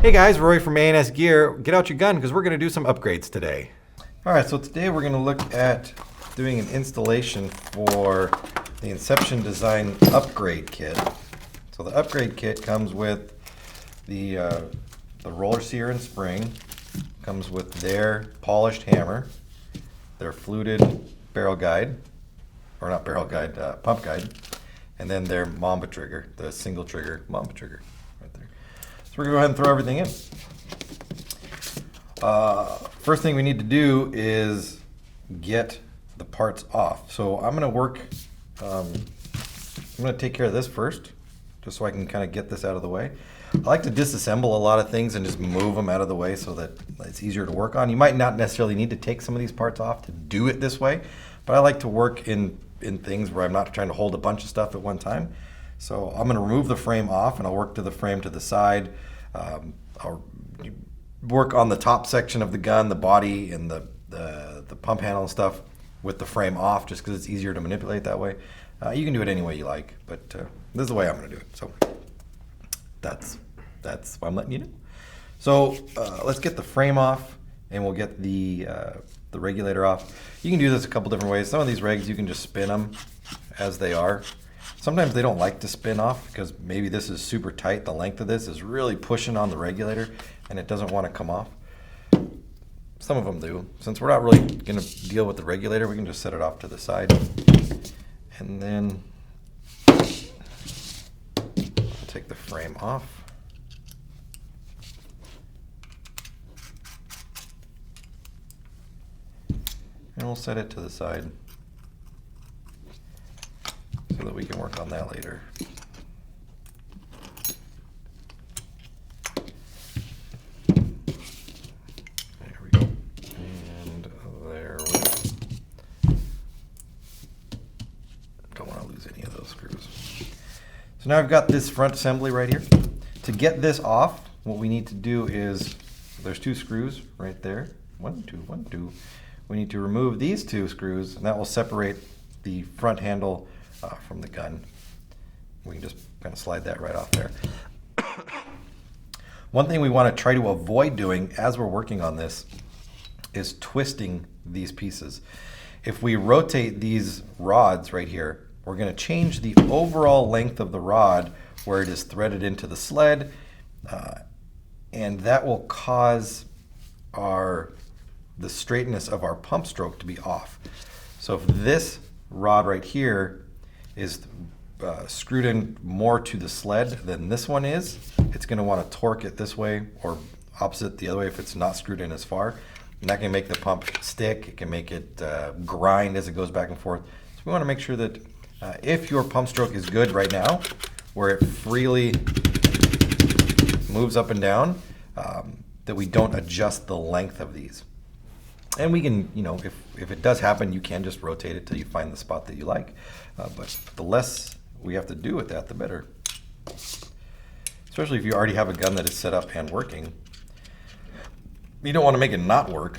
Hey guys, Roy from A&S Gear. Get out your gun because we're going to do some upgrades today. Alright, so today we're going to look at doing an installation for the Inception design upgrade kit. So the upgrade kit comes with the roller sear and spring, comes with their polished hammer, their fluted barrel guide, or not barrel guide, pump guide, and then their Mamba trigger, the single trigger Mamba trigger right there. So we're going to go ahead and throw everything in. First thing we need to do is get the parts off. So I'm going to I'm going to take care of this first, just so I can kind of get this out of the way. I like to disassemble a lot of things and just move them out of the way so that it's easier to work on. You might not necessarily need to take some of these parts off to do it this way, but I like to work in things where I'm not trying to hold a bunch of stuff at one time. So I'm going to remove the frame off and I'll work to the frame to the side. I'll work on the top section of the gun, the body and the pump handle and stuff with the frame off, just because it's easier to manipulate that way. You can do it any way you like, but this is the way I'm going to do it. So that's why I'm letting you know. So let's get the frame off, and we'll get the regulator off. You can do this a couple different ways. Some of these regs you can just spin them as they are. Sometimes they don't like to spin off because maybe this is super tight. The length of this is really pushing on the regulator and it doesn't want to come off. Some of them do. Since we're not really going to deal with the regulator, we can just set it off to the side. And then I'll take the frame off. And we'll set it to the side so that we can work on that later. There we go. And there we go. Don't want to lose any of those screws. So now I've got this front assembly right here. To get this off, what we need to do is, there's two screws right there. One, two. We need to remove these two screws, and that will separate the front handle from the gun. We can just kind of slide that right off there. One thing we want to try to avoid doing as we're working on this is twisting these pieces. If we rotate these rods right here, we're going to change the overall length of the rod where it is threaded into the sled, and that will cause the straightness of our pump stroke to be off. So if this rod right here is screwed in more to the sled than this one is, it's going to want to torque it this way, or opposite the other way if it's not screwed in as far. And that can make the pump stick, it can make it grind as it goes back and forth. So we want to make sure that if your pump stroke is good right now, where it freely moves up and down, that we don't adjust the length of these. And we can, if it does happen, you can just rotate it till you find the spot that you like. But the less we have to do with that, the better. Especially if you already have a gun that is set up and working. You don't want to make it not work.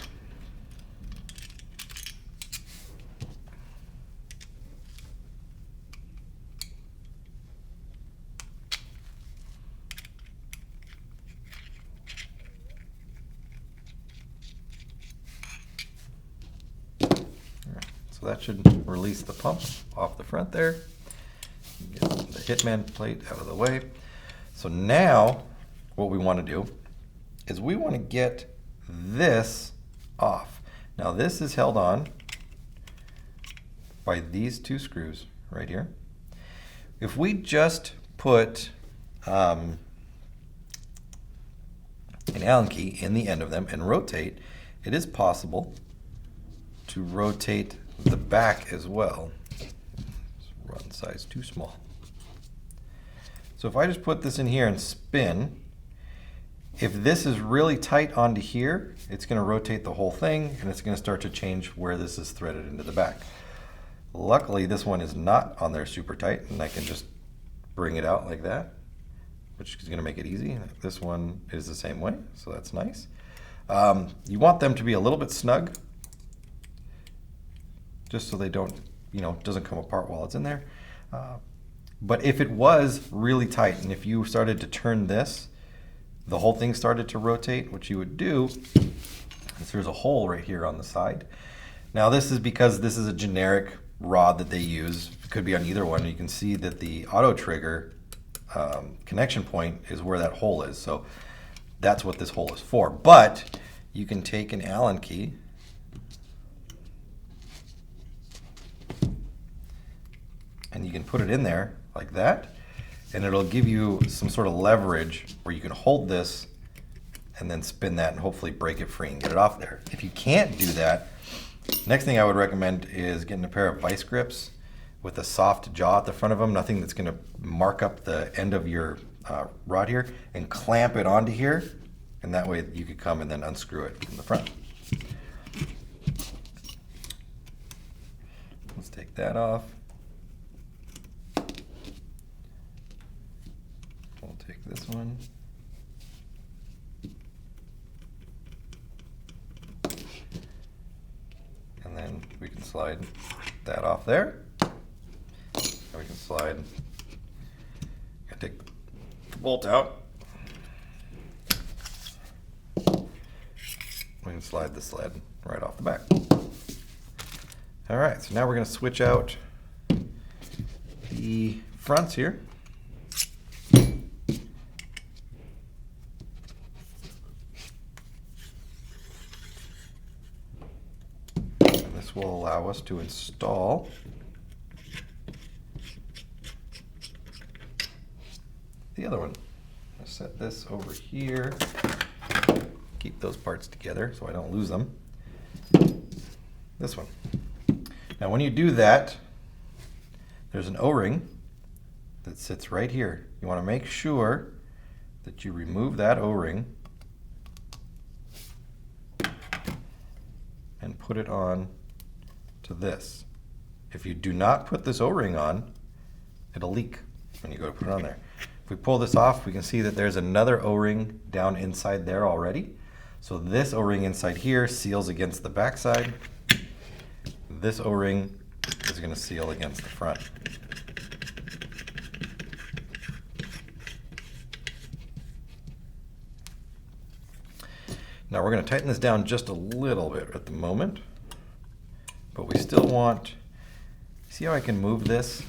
So that should release the pump off the front there. Get the Hitman plate out of the way. So now what we want to do is we want to get this off. Now this is held on by these two screws right here. If we just put an Allen key in the end of them and rotate, it is possible to rotate the back as well. It's run size too small. So if I just put this in here and spin, if this is really tight onto here, it's going to rotate the whole thing and it's going to start to change where this is threaded into the back. Luckily this one is not on there super tight, and I can just bring it out like that, which is going to make it easy. This one is the same way, so that's nice. You want them to be a little bit snug, just so they don't, doesn't come apart while it's in there. But if it was really tight, and if you started to turn this, the whole thing started to rotate, what you would do is there's a hole right here on the side. Now this is because this is a generic rod that they use. It could be on either one. You can see that the auto trigger connection point is where that hole is. So that's what this hole is for. But you can take an Allen key and you can put it in there like that, and it'll give you some sort of leverage where you can hold this and then spin that and hopefully break it free and get it off there. If you can't do that, next thing I would recommend is getting a pair of vice grips with a soft jaw at the front of them, nothing that's going to mark up the end of your rod here, and clamp it onto here, and that way you could come and then unscrew it from the front. Let's take that off. We'll take this one. And then we can slide that off there. And we can slide, take the bolt out. We can slide the sled right off the back. All right, so now we're going to switch out the fronts here. This will allow us to install the other one. I'll set this over here. Keep those parts together so I don't lose them. This one. Now when you do that, there's an O-ring that sits right here. You want to make sure that you remove that O-ring and put it on to this. If you do not put this O-ring on, it'll leak when you go to put it on there. If we pull this off, we can see that there's another O-ring down inside there already. So this O-ring inside here seals against the back side. This O-ring is going to seal against the front. Now we're going to tighten this down just a little bit at the moment, but we still want, see how I can move this?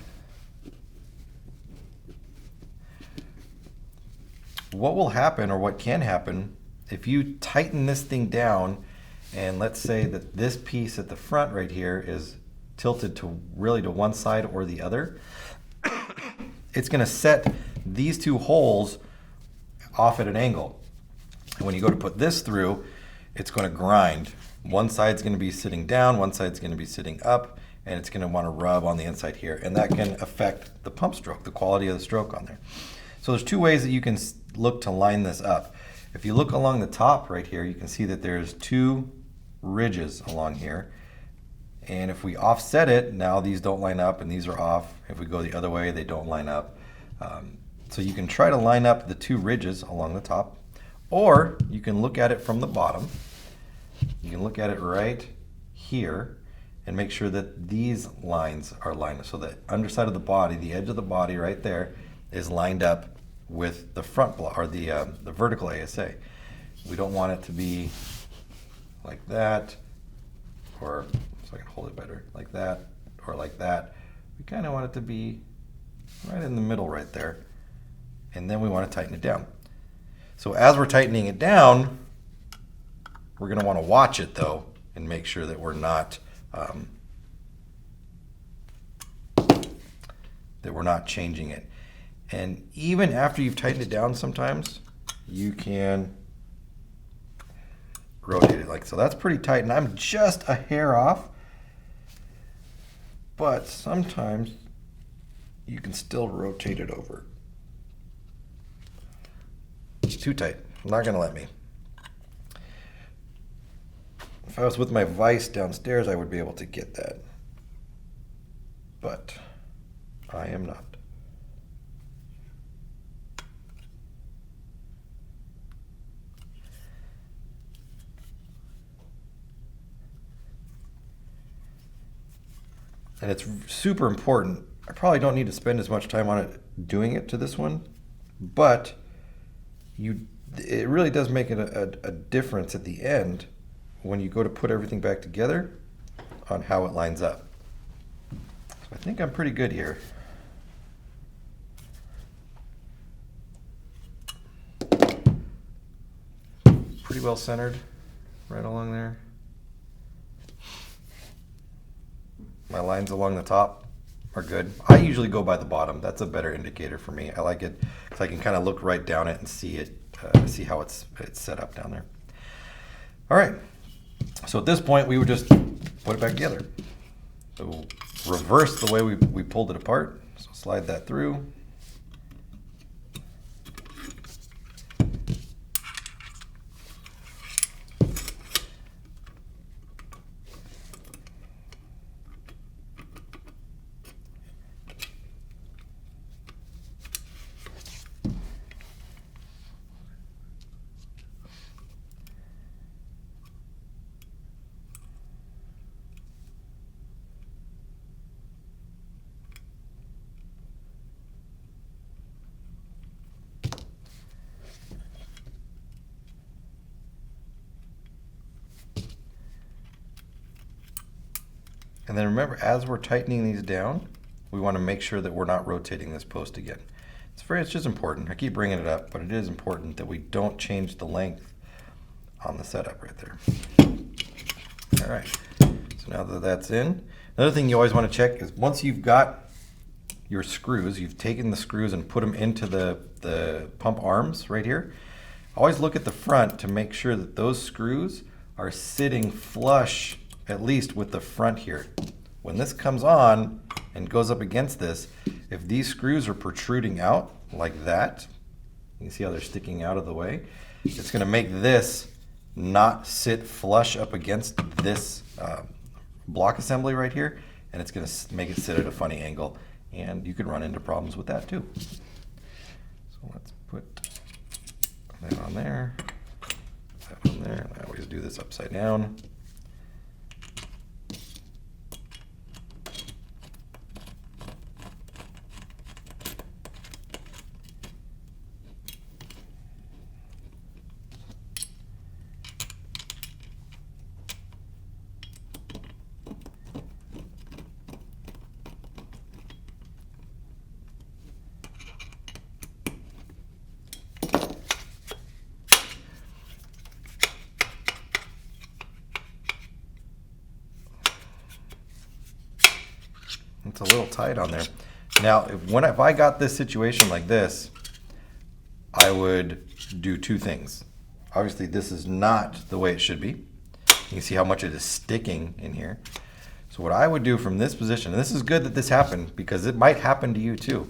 What will happen, or what can happen, if you tighten this thing down, and let's say that this piece at the front right here is tilted to really to one side or the other, it's going to set these two holes off at an angle. And when you go to put this through, it's going to grind. One side's going to be sitting down, one side's going to be sitting up, and it's going to want to rub on the inside here. And that can affect the pump stroke, the quality of the stroke on there. So there's two ways that you can look to line this up. If you look along the top right here, you can see that there's two ridges along here. And if we offset it, now these don't line up and these are off. If we go the other way, they don't line up. So you can try to line up the two ridges along the top, or you can look at it from the bottom. You can look at it right here and make sure that these lines are lined up. So the underside of the body, the edge of the body right there, is lined up with the front block, or the vertical ASA. We don't want it to be like that, or so I can hold it better, like that, or like that. We kind of want it to be right in the middle right there, and then we want to tighten it down. So as we're tightening it down, we're going to want to watch it though and make sure that we're not changing it. And even after you've tightened it down, sometimes you can rotate it like so. That's pretty tight, and I'm just a hair off, but sometimes you can still rotate it over. It's too tight. Not going to let me. If I was with my vise downstairs, I would be able to get that, but I am not. And it's super important. I probably don't need to spend as much time on it doing it to this one, but you it really does make a difference at the end when you go to put everything back together on how it lines up. So I think I'm pretty good here. Pretty well centered right along there. My lines along the top are good. I usually go by the bottom. That's a better indicator for me. I like it because I can kind of look right down it and see it, see how it's set up down there. All right. So at this point, we would just put it back together. So we'll reverse the way we pulled it apart. So slide that through. And then remember, as we're tightening these down, we want to make sure that we're not rotating this post again. It's just important. I keep bringing it up, but it is important that we don't change the length on the setup right there. All right, so now that that's in, another thing you always want to check is once you've got your screws, you've taken the screws and put them into the pump arms right here, always look at the front to make sure that those screws are sitting flush at least with the front here. When this comes on and goes up against this, if these screws are protruding out like that, you can see how they're sticking out of the way, it's going to make this not sit flush up against this block assembly right here, and it's going to make it sit at a funny angle, and you could run into problems with that too. So let's put that on there, that on there. I always do this upside down. It's a little tight on there. Now, if I got this situation like this, I would do two things. Obviously, this is not the way it should be. You can see how much it is sticking in here. So what I would do from this position, and this is good that this happened because it might happen to you too.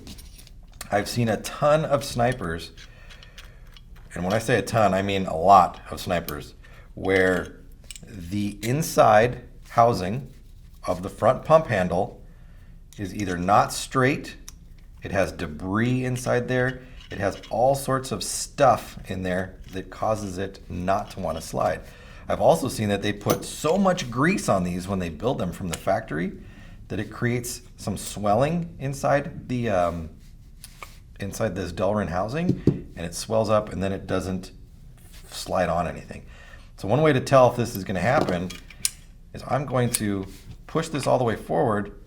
I've seen a ton of snipers, and when I say a ton, I mean a lot of snipers, where the inside housing of the front pump handle is either not straight, it has debris inside there, it has all sorts of stuff in there that causes it not to want to slide. I've also seen that they put so much grease on these when they build them from the factory that it creates some swelling inside the inside this Delrin housing, and it swells up and then it doesn't slide on anything. So one way to tell if this is going to happen is I'm going to push this all the way forward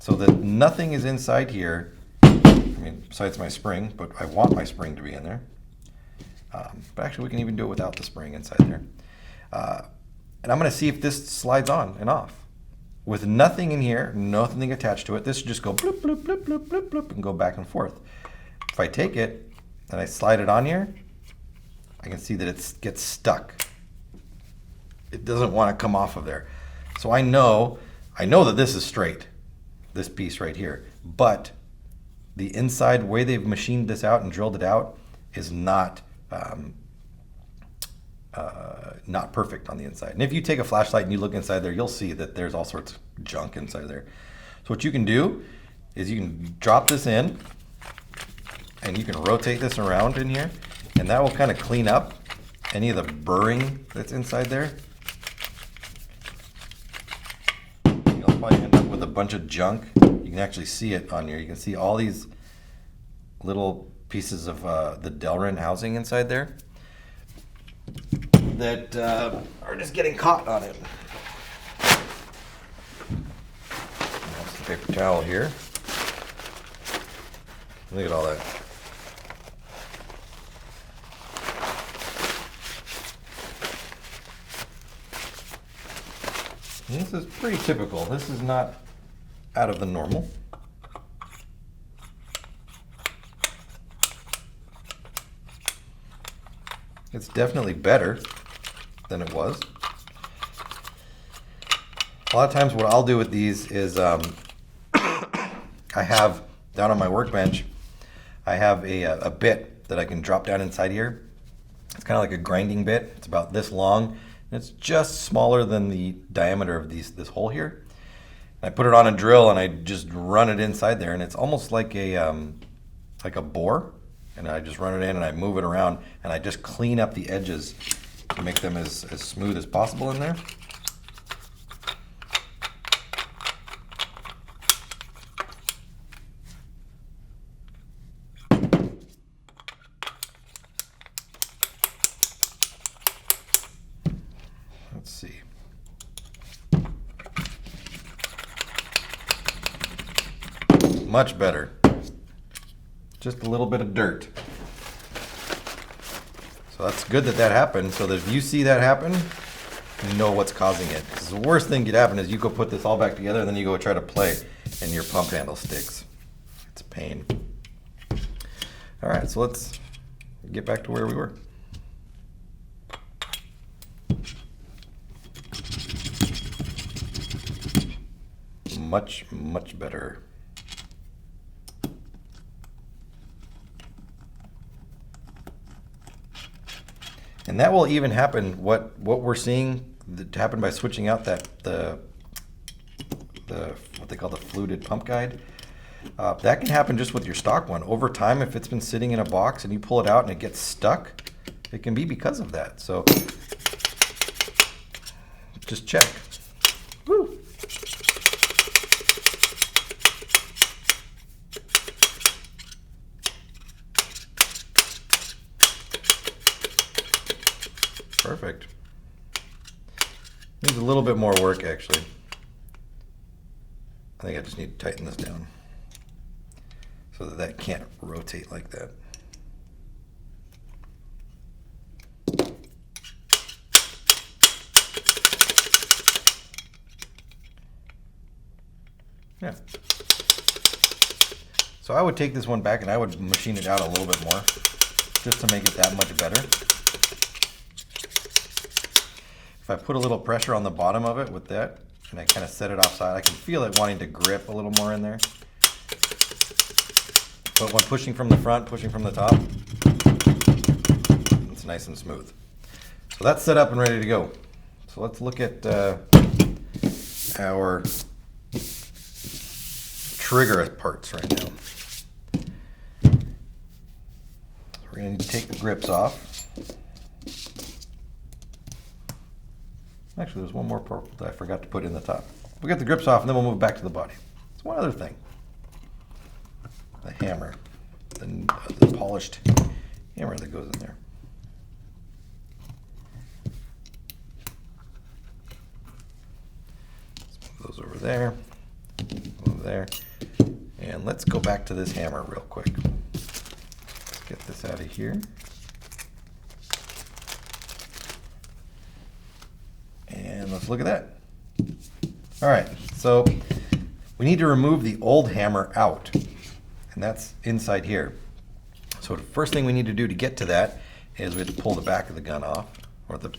so that nothing is inside here, I mean, besides my spring, but I want my spring to be in there. But actually, we can even do it without the spring inside there. And I'm going to see if this slides on and off. With nothing in here, nothing attached to it, this should just go bloop, bloop, bloop, bloop, bloop, bloop, and go back and forth. If I take it and I slide it on here, I can see that it gets stuck. It doesn't want to come off of there. So I know that this is straight, this piece right here, but the inside way they've machined this out and drilled it out is not perfect on the inside. And if you take a flashlight and you look inside there, you'll see that there's all sorts of junk inside there. So what you can do is you can drop this in and you can rotate this around in here, and that will kind of clean up any of the burring that's inside there. You'll probably end up with a bunch of junk. You can actually see it on here. You can see all these little pieces of the Delrin housing inside there. that are just getting caught on it. That's the paper towel here. Look at all that. And this is pretty typical. This is not out of the normal. It's definitely better than it was. A lot of times what I'll do with these is I have down on my workbench, I have a bit that I can drop down inside here. It's kind of like a grinding bit. It's about this long. And it's just smaller than the diameter of this hole here. I put it on a drill and I just run it inside there, and it's almost like a bore. And I just run it in and I move it around and I just clean up the edges to make them as smooth as possible in there. Let's see. Much better. Just a little bit of dirt. So that's good that that happened, so that if you see that happen, you know what's causing it. Because the worst thing could happen is you go put this all back together and then you go try to play and your pump handle sticks. It's a pain. All right, so let's get back to where we were. Much, much better. And that will even happen, what we're seeing that happen by switching out the what they call the fluted pump guide. That can happen just with your stock one. Over time, if it's been sitting in a box and you pull it out and it gets stuck, it can be because of that. So just check. Woo. Perfect. Needs a little bit more work, actually. I think I just need to tighten this down so that that can't rotate like that. Yeah. So I would take this one back and I would machine it out a little bit more just to make it that much better. If I put a little pressure on the bottom of it with that, and I kind of set it offside, I can feel it wanting to grip a little more in there. But when pushing from the front, pushing from the top, it's nice and smooth. So that's set up and ready to go. So let's look at our trigger parts right now. We're going to need to take the grips off. Actually, there's one more part that I forgot to put in the top. We'll get the grips off and then we'll move back to the body. There's one other thing. The hammer. The polished hammer that goes in there. Let's move those over there. Over there. And let's go back to this hammer real quick. Let's get this out of here. And let's look at that. All right, so we need to remove the old hammer out, and that's inside here. So the first thing we need to do to get to that is we have to pull the back of the gun off, or the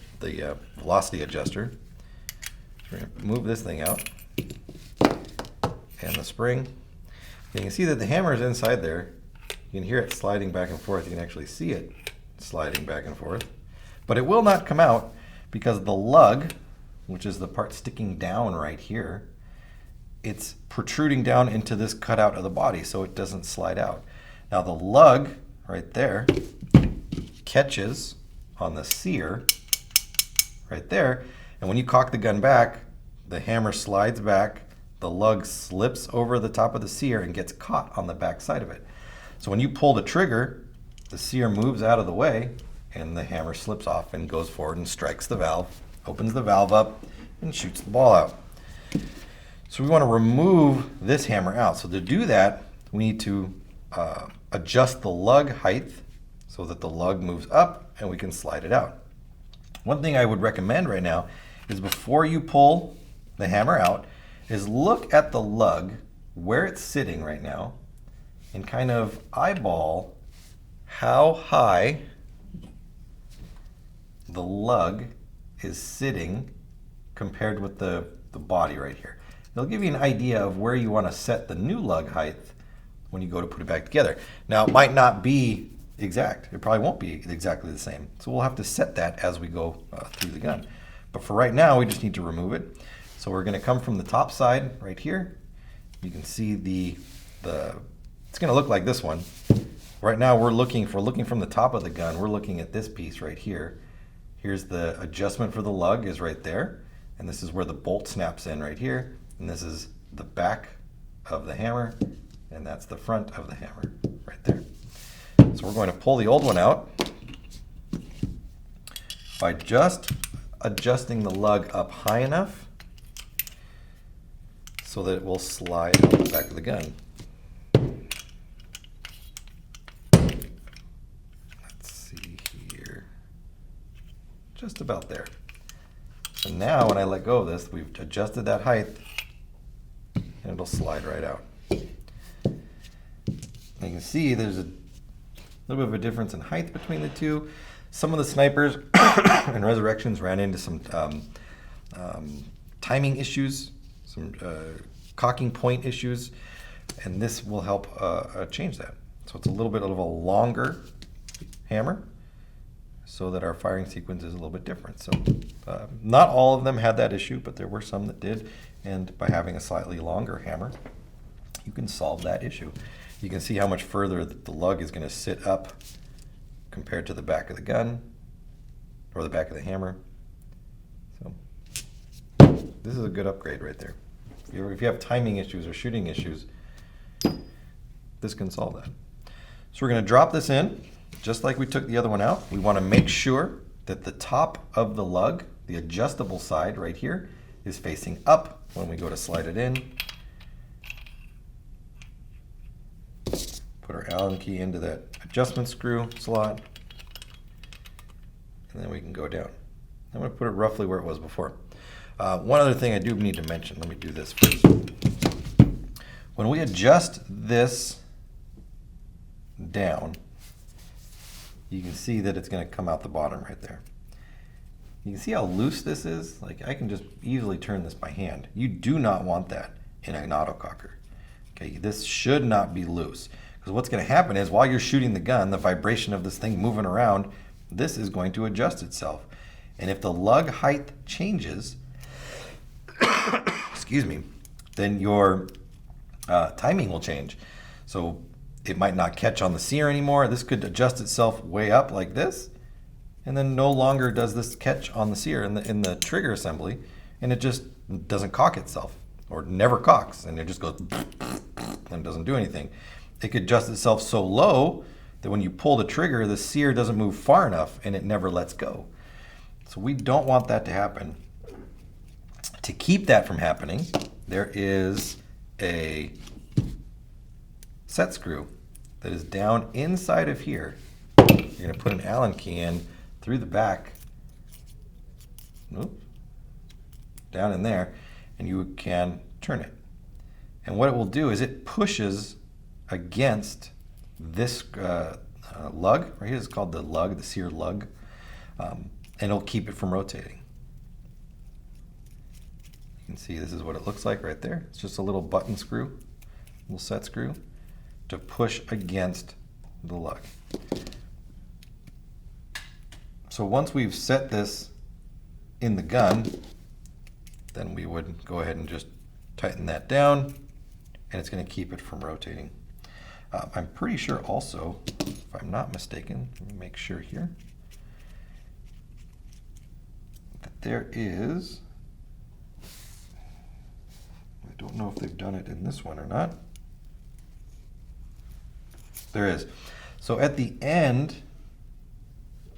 velocity adjuster. So we're going to move this thing out, and the spring. You can see that the hammer is inside there. You can hear it sliding back and forth. You can actually see it sliding back and forth. But it will not come out because the lug, which is the part sticking down right here, it's protruding down into this cutout of the body so it doesn't slide out. Now the lug right there catches on the sear right there, and when you cock the gun back, the hammer slides back, the lug slips over the top of the sear and gets caught on the back side of it. So when you pull the trigger, the sear moves out of the way and the hammer slips off and goes forward and strikes the valve, opens the valve up, and shoots the ball out. So we want to remove this hammer out. So to do that, we need to adjust the lug height so that the lug moves up and we can slide it out. One thing I would recommend right now is before you pull the hammer out is look at the lug where it's sitting right now and kind of eyeball how high the lug is sitting compared with the body right here. It'll give you an idea of where you want to set the new lug height when you go to put it back together. Now, it might not be exact. It probably won't be exactly the same. So we'll have to set that as we go through the gun. But for right now, we just need to remove it. So we're going to come from the top side right here. You can see it's going to look like this one. Right now, we're looking from the top of the gun, we're looking at this piece right here. Here's the adjustment for the lug is right there. And this is where the bolt snaps in right here. And this is the back of the hammer. And that's the front of the hammer right there. So we're going to pull the old one out by just adjusting the lug up high enough so that it will slide on the back of the gun. Let's see here. Just about there. And now when I let go of this, we've adjusted that height and it'll slide right out. And you can see there's a little bit of a difference in height between the two. Some of the snipers and resurrections ran into some timing issues, some cocking point issues, and this will help change that. So it's a little bit of a longer hammer so that our firing sequence is a little bit different. So not all of them had that issue, but there were some that did, and by having a slightly longer hammer, you can solve that issue. You can see how much further the lug is going to sit up compared to the back of the gun or the back of the hammer. So this is a good upgrade right there. If you have timing issues or shooting issues, this can solve that. So we're going to drop this in just like we took the other one out. We want to make sure that the top of the lug, the adjustable side right here, is facing up when we go to slide it in. Put our Allen key into that adjustment screw slot, and then we can go down. I'm going to put it roughly where it was before. One other thing I do need to mention, let me do this first. When we adjust this down, you can see that it's going to come out the bottom right there. You can see how loose this is? Like, I can just easily turn this by hand. You do not want that in an autococker. Okay, this should not be loose. Because what's going to happen is while you're shooting the gun, the vibration of this thing moving around, this is going to adjust itself. And if the lug height changes, excuse me, then your timing will change. So it might not catch on the sear anymore. This could adjust itself way up like this, and then no longer does this catch on the sear in the trigger assembly, and it just doesn't cock itself, or never cocks, and it just goes and doesn't do anything. It could adjust itself so low that when you pull the trigger, the sear doesn't move far enough and it never lets go. So we don't want that to happen. To keep that from happening, there is a set screw that is down inside of here. You're going to put an Allen key in through the back, down in there, and you can turn it. And what it will do is it pushes against this lug right here. It's called the lug, the sear lug, and it'll keep it from rotating. You can see this is what it looks like right there. It's just a little button screw, little set screw to push against the lug. So once we've set this in the gun, then we would go ahead and just tighten that down, and it's going to keep it from rotating. I'm pretty sure also, if I'm not mistaken, let me make sure here, that there is, I don't know if they've done it in this one or not. There is. So at the end,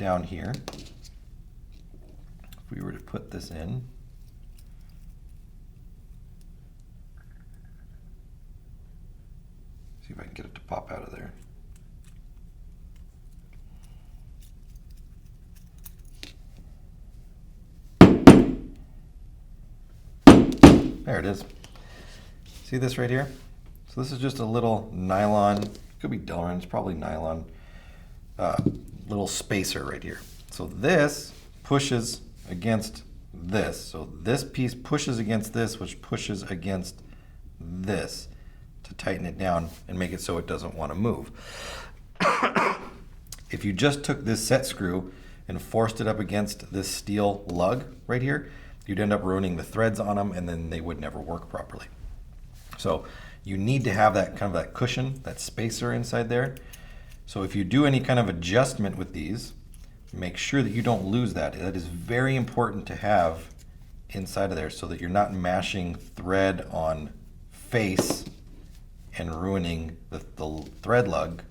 down here, if we were to put this in, see if I can get it to pop out of there. There it is. See this right here? So this is just a little nylon, could be Delrin, it's probably nylon, little spacer right here. So this pushes against this. So this piece pushes against this, which pushes against this to tighten it down and make it so it doesn't want to move. If you just took this set screw and forced it up against this steel lug right here, you'd end up ruining the threads on them, and then they would never work properly. So you need to have that kind of that cushion, that spacer inside there. So if you do any kind of adjustment with these, make sure that you don't lose that. That is very important to have inside of there so that you're not mashing thread on face and ruining the thread lug,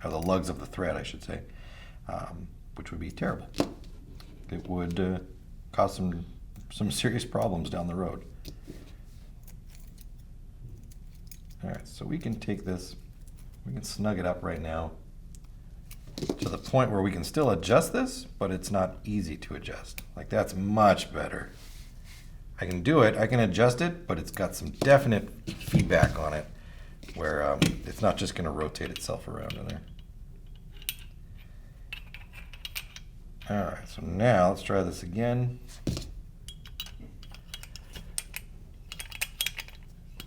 or the lugs of the thread, I should say, which would be terrible. It would cause some serious problems down the road. All right, so we can take this, we can snug it up right now to the point where we can still adjust this, but it's not easy to adjust. Like, that's much better. I can do it, I can adjust it, but it's got some definite feedback on it where it's not just gonna rotate itself around in there. All right, so now let's try this again.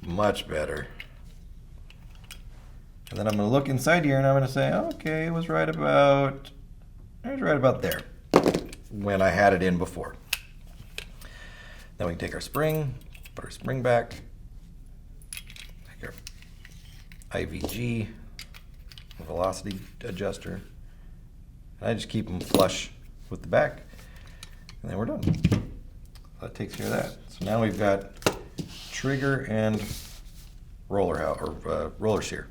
Much better. And then I'm going to look inside here and I'm going to say, okay, it was right about there when I had it in before. Then we can take our spring, put our spring back, take our IVG, velocity adjuster, and I just keep them flush with the back, and then we're done. So that takes care of that. So now we've got trigger and roller shear.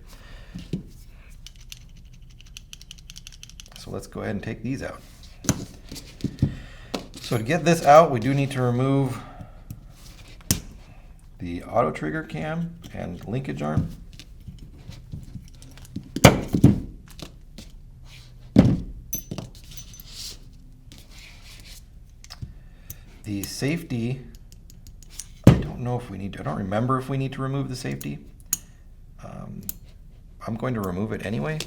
So let's go ahead and take these out. So to get this out, we do need to remove the auto trigger cam and linkage arm. The safety, I don't know if we need to, I don't remember if we need to remove the safety. I'm going to remove it anyway.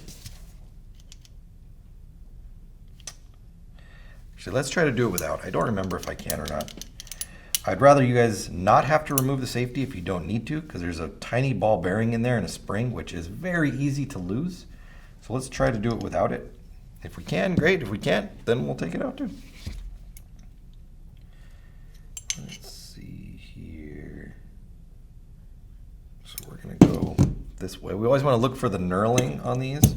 Actually, let's try to do it without. I don't remember if I can or not. I'd rather you guys not have to remove the safety if you don't need to, because there's a tiny ball bearing in there and a spring, which is very easy to lose. So let's try to do it without it. If we can, great. If we can't, then we'll take it out too. Let's see here. So we're going to go this way. We always want to look for the knurling on these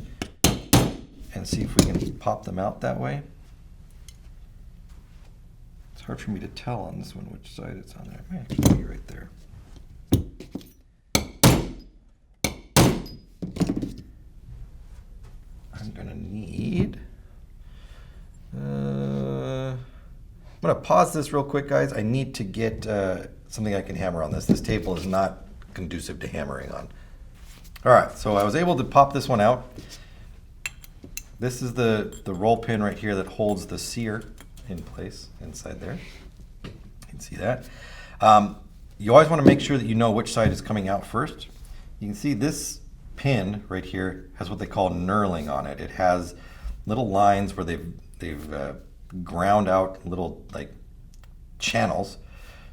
and see if we can pop them out that way. It's hard for me to tell on this one which side it's on there. It may actually be right there. I'm going to need... I'm going to pause this real quick, guys. I need to get something I can hammer on this. This table is not conducive to hammering on. All right, so I was able to pop this one out. This is the roll pin right here that holds the sear in place inside there. You can see that. You always want to make sure that you know which side is coming out first. You can see this pin right here has what they call knurling on it. It has little lines where they've ground out little like channels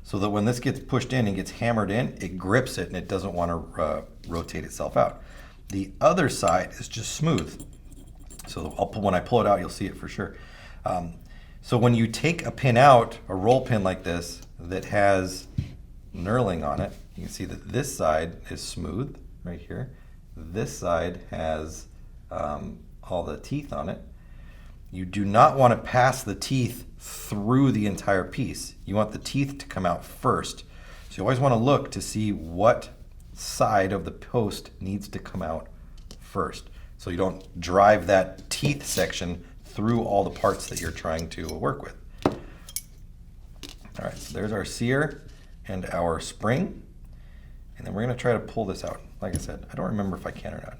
so that when this gets pushed in and gets hammered in, it grips it and it doesn't want to rotate itself out. The other side is just smooth. So when I pull it out, you'll see it for sure. So when you take a pin out, a roll pin like this that has knurling on it, you can see that this side is smooth right here. This side has all the teeth on it. You do not want to pass the teeth through the entire piece. You want the teeth to come out first. So you always want to look to see what side of the post needs to come out first. So you don't drive that teeth section through all the parts that you're trying to work with. All right, so there's our sear and our spring. And then we're going to try to pull this out. Like I said, I don't remember if I can or not.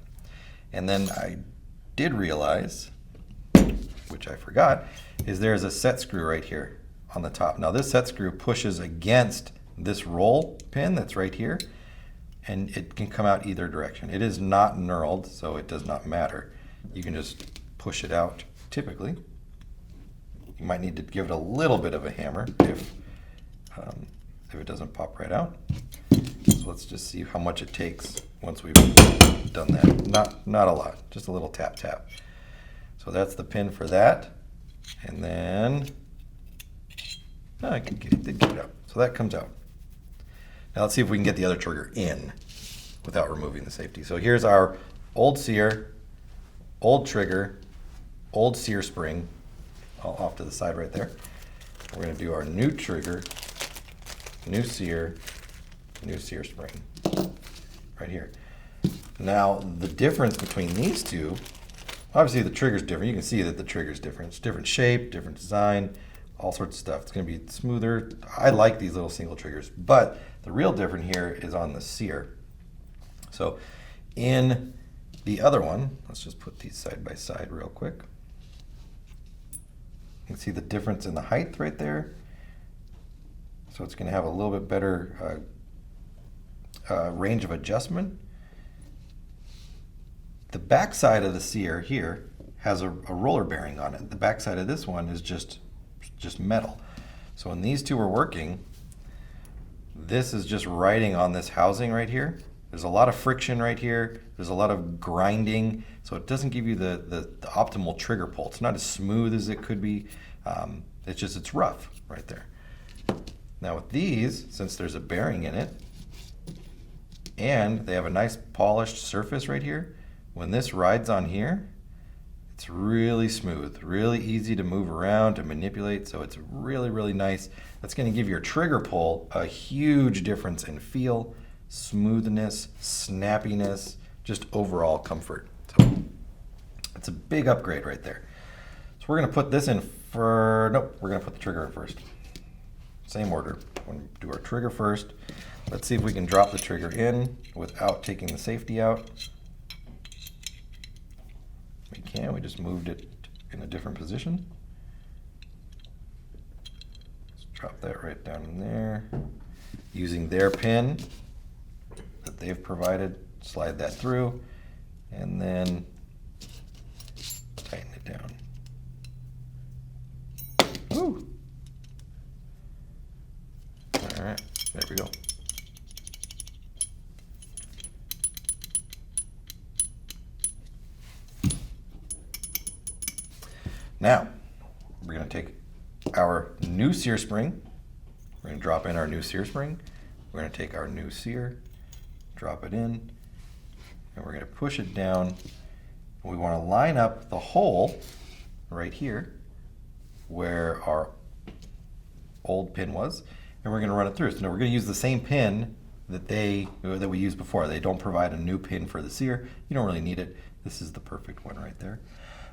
And then I did realize, which I forgot, is there's a set screw right here on the top. Now this set screw pushes against this roll pin that's right here, and it can come out either direction. It is not knurled, so it does not matter. You can just push it out typically. You might need to give it a little bit of a hammer if it doesn't pop right out. So let's just see how much it takes once we've done that. Not a lot, just a little tap tap. So that's the pin for that. And then, I did get it out. So that comes out. Now let's see if we can get the other trigger in without removing the safety. So here's our old sear, old trigger, old sear spring, all off to the side right there. We're going to do our new trigger, new sear spring right here. Now the difference between these two, obviously the trigger's different. You can see that the trigger's different. It's different shape, different design, all sorts of stuff. It's going to be smoother. I like these little single triggers, but the real difference here is on the sear. So in the other one, let's just put these side by side real quick. You can see the difference in the height right there. So it's going to have a little bit better range of adjustment. The back side of the sear here has a roller bearing on it. The back side of this one is just metal. So when these two are working, this is just riding on this housing right here. There's a lot of friction right here. There's a lot of grinding, so it doesn't give you the optimal trigger pull. It's not as smooth as it could be. It's rough right there. Now with these, since there's a bearing in it, and they have a nice polished surface right here, when this rides on here, it's really smooth, really easy to move around, to manipulate, so it's really, really nice. That's going to give your trigger pull a huge difference in feel, smoothness, snappiness, just overall comfort. So it's a big upgrade right there. So we're going to put this in for, nope, we're going to put the trigger in first. Same order. We're going to do our trigger first. Let's see if we can drop the trigger in without taking the safety out. We can, we just moved it in a different position. Let's drop that right down in there. Using their pin that they've provided, slide that through, and then tighten it down. Woo! All right, there we go. Now, we're going to take our new sear spring. We're going to drop in our new sear spring. We're going to take our new sear, drop it in, and we're going to push it down. We want to line up the hole right here where our old pin was, and we're going to run it through. So now we're going to use the same pin that we used before. They don't provide a new pin for the sear. You don't really need it. This is the perfect one right there.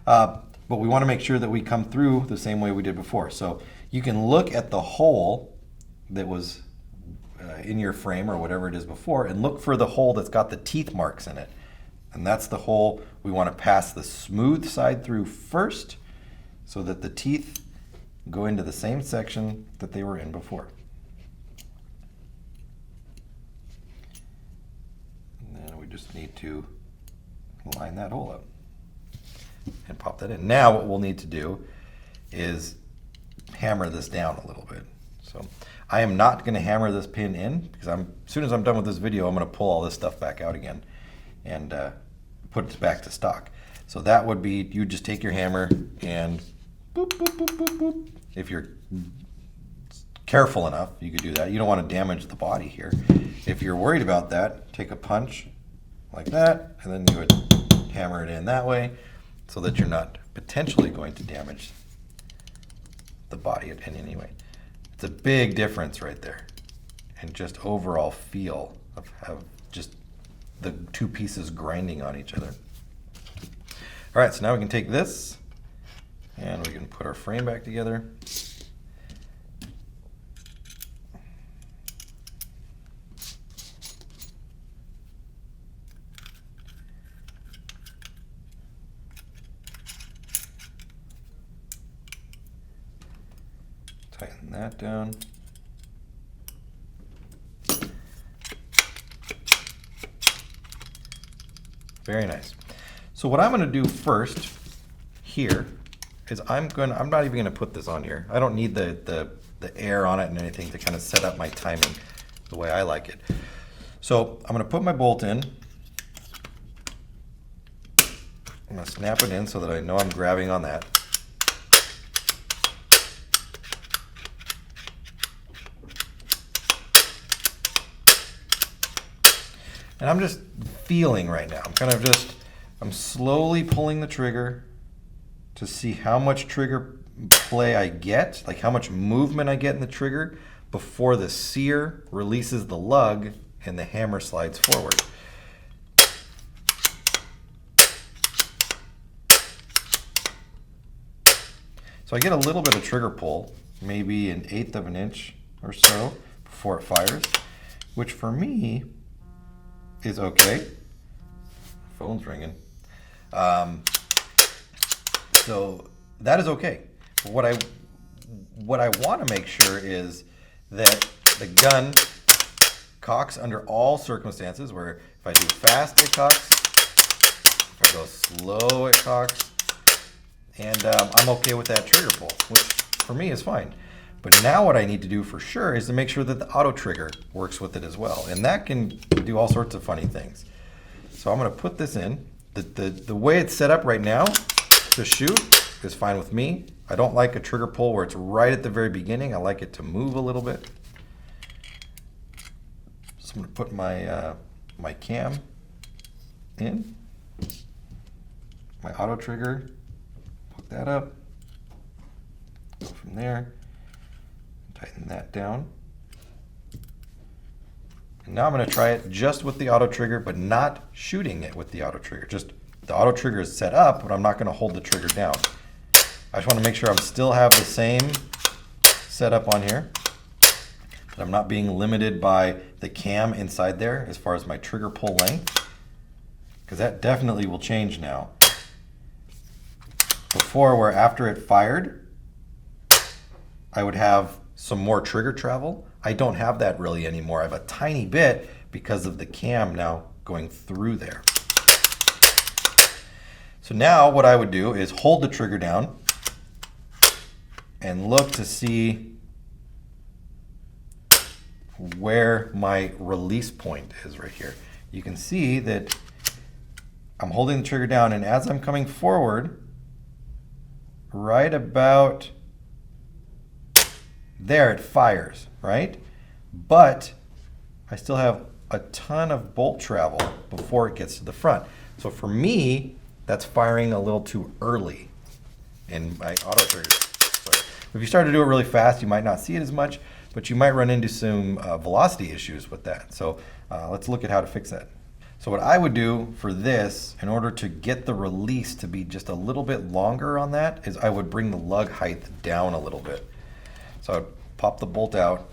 But we want to make sure that we come through the same way we did before. So you can look at the hole that was in your frame or whatever it is before, and look for the hole that's got the teeth marks in it. And that's the hole we want to pass the smooth side through first, so that the teeth go into the same section that they were in before. And then we just need to line that hole up and pop that in. Now what we'll need to do is hammer this down a little bit. So I am not going to hammer this pin in, because as soon as I'm done with this video, I'm going to pull all this stuff back out again and put it back to stock. So that would be, you just take your hammer and boop, boop, boop, boop, boop. If you're careful enough, you could do that. You don't want to damage the body here. If you're worried about that, take a punch like that, and then you would hammer it in that way, so that you're not potentially going to damage the body in any way. It's a big difference right there, and just overall feel of just the two pieces grinding on each other. All right, so now we can take this And we can put our frame back together. Tighten that down. Very nice. So what I'm going to do first here is I'm not even going to put this on here. I don't need the air on it and anything to kind of set up my timing the way I like it. So I'm going to put my bolt in. I'm going to snap it in so that I know I'm grabbing on that. And I'm just feeling right now. I'm slowly pulling the trigger to see how much trigger play I get, like how much movement I get in the trigger before the sear releases the lug and the hammer slides forward. So I get a little bit of trigger pull, maybe 1/8 of an inch or so before it fires, which for me is okay. Phone's ringing. So that is okay. But what I want to make sure is that the gun cocks under all circumstances, where if I do fast it cocks, if I go slow it cocks, and I'm okay with that trigger pull, which for me is fine. But now what I need to do for sure is to make sure that the auto trigger works with it as well. And that can do all sorts of funny things. So I'm going to put this in. The way it's set up right now to shoot is fine with me. I don't like a trigger pull where it's right at the very beginning. I like it to move a little bit. So I'm going to put my, my cam in. My auto trigger. Hook that up. Go from there. Tighten that down. And now I'm going to try it just with the auto trigger, but not shooting it with the auto trigger. Just the auto trigger is set up, but I'm not going to hold the trigger down. I just want to make sure I still have the same setup on here, that I'm not being limited by the cam inside there as far as my trigger pull length, because that definitely will change now. Before, where after it fired, I would have some more trigger travel. I don't have that really anymore. I have a tiny bit because of the cam now going through there. So now what I would do is hold the trigger down and look to see where my release point is right here. You can see that I'm holding the trigger down, and as I'm coming forward, right about there it fires, right? But I still have a ton of bolt travel before it gets to the front. So for me, that's firing a little too early in my auto trigger. So if you start to do it really fast, you might not see it as much, but you might run into some velocity issues with that. So let's look at how to fix that. So what I would do for this, in order to get the release to be just a little bit longer on that, is I would bring the lug height down a little bit. So I would pop the bolt out.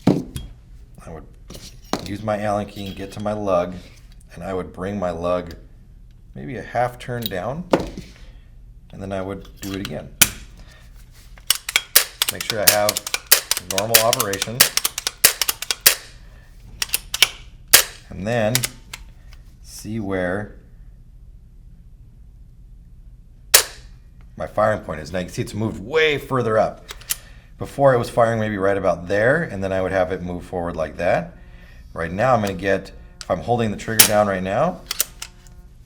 I would use my Allen key and get to my lug, and I would bring my lug maybe a half turn down, and then I would do it again. Make sure I have normal operation. And then see where my firing point is. Now you can see it's moved way further up. Before it was firing maybe right about there, and then I would have it move forward like that. Right now I'm going to get, if I'm holding the trigger down right now,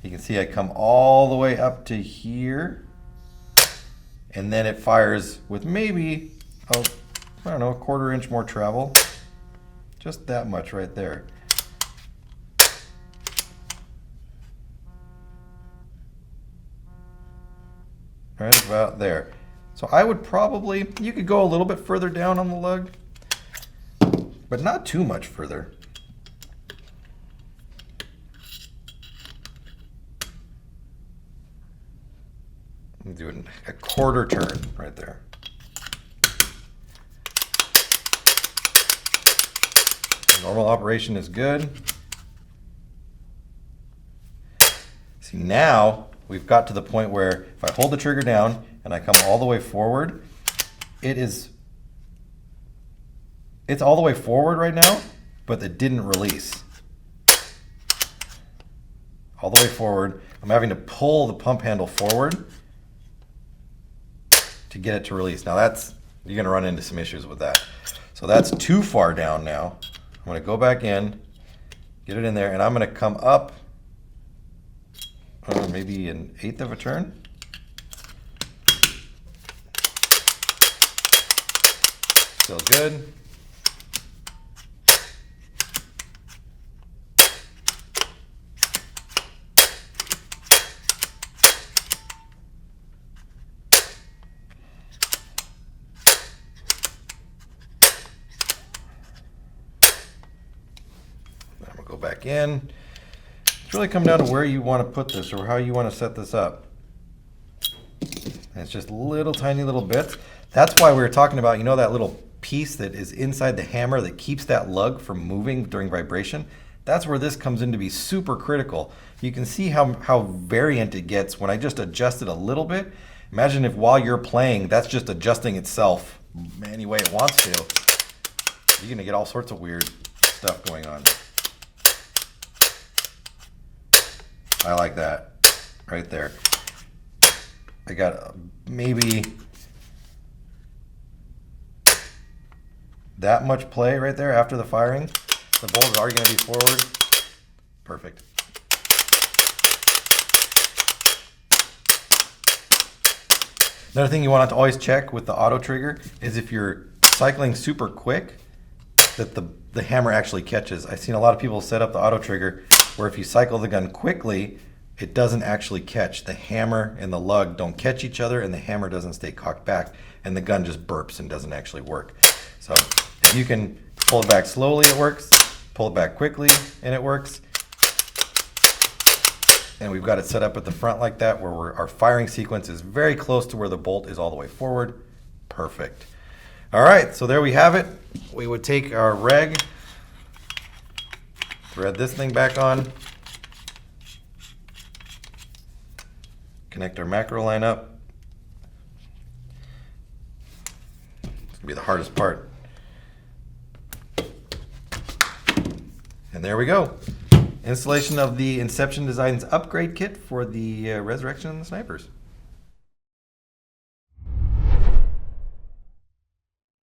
you can see I come all the way up to here, and then it fires with maybe, I don't know, a 1/4 inch more travel. Just that much right there. Right about there. So I would probably, you could go a little bit further down on the lug, but not too much further. I'm doing a quarter turn right there. Normal operation is good. See, now we've got to the point where if I hold the trigger down and I come all the way forward, it's all the way forward right now, but it didn't release. All the way forward. I'm having to pull the pump handle forward to get it to release. Now you're gonna run into some issues with that. So that's too far down now. I'm gonna go back in, get it in there, and I'm gonna come up maybe an eighth of a turn. Still good. I'm gonna go back in. It's really come down to where you want to put this or how you want to set this up. And it's just little tiny little bits. That's why we were talking about, that little piece that is inside the hammer that keeps that lug from moving during vibration. That's where this comes in to be super critical. You can see how variant it gets when I just adjust it a little bit. Imagine if while you're playing, that's just adjusting itself any way it wants to. You're going to get all sorts of weird stuff going on. I like that right there. I got maybe that much play right there after the firing. The bolt is already going to be forward. Perfect. Another thing you want to always check with the auto trigger is if you're cycling super quick, that the hammer actually catches. I've seen a lot of people set up the auto trigger where if you cycle the gun quickly, it doesn't actually catch. The hammer and the lug don't catch each other, and the hammer doesn't stay cocked back, and the gun just burps and doesn't actually work. So if you can pull it back slowly, it works. Pull it back quickly, and it works. And we've got it set up at the front like that, where our firing sequence is very close to where the bolt is all the way forward. Perfect. All right, so there we have it. We would take our reg, thread this thing back on, connect our macro line up. It's gonna be the hardest part. And there we go. Installation of the Inception Designs upgrade kit for the Resurrection and the Snipers.